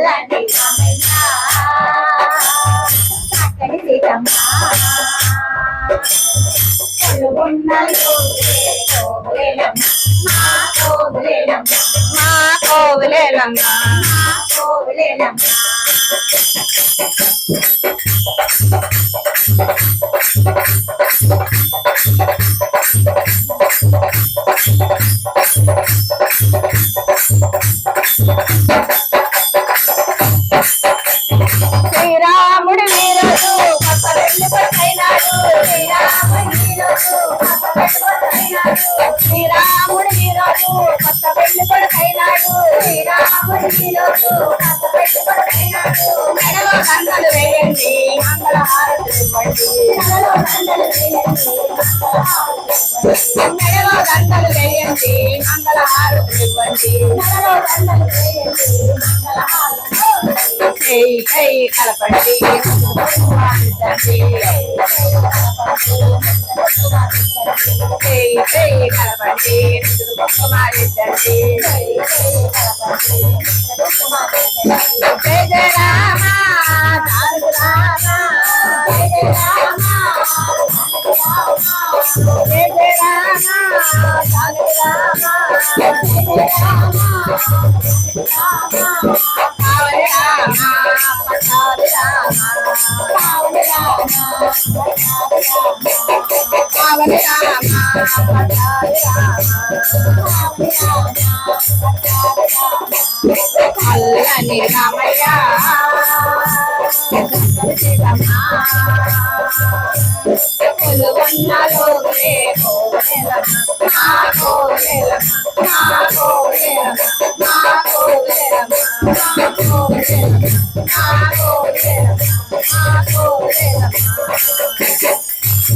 చల్లని రామయ్య చక్కని సీతమ్మ కోవిలేలమ్మ శ్రీరాముడు వీరుడు కొత్త వెళ్ళు కొట్టైనాడు శ్రీరాముడు వీరుడు కొత్త వెళ్ళు కొడుకైనాడు శ్రీరాముడు వీరుడు కొత్త వెళ్ళు కొడుకైనాడు మెడలో దండలు వేయండి మంగళ హారతులు ఇవ్వండి మెడలో దండలు వేయండి మంగళ హారతులు ఇవ్వండి కలపండి కలపండి కుమారిద్దండి జయ జయ రామ జయ జయ రామ జయ జయ రామ అల్లని రామయ్య కొలువన్నలో కోవెలమ్మ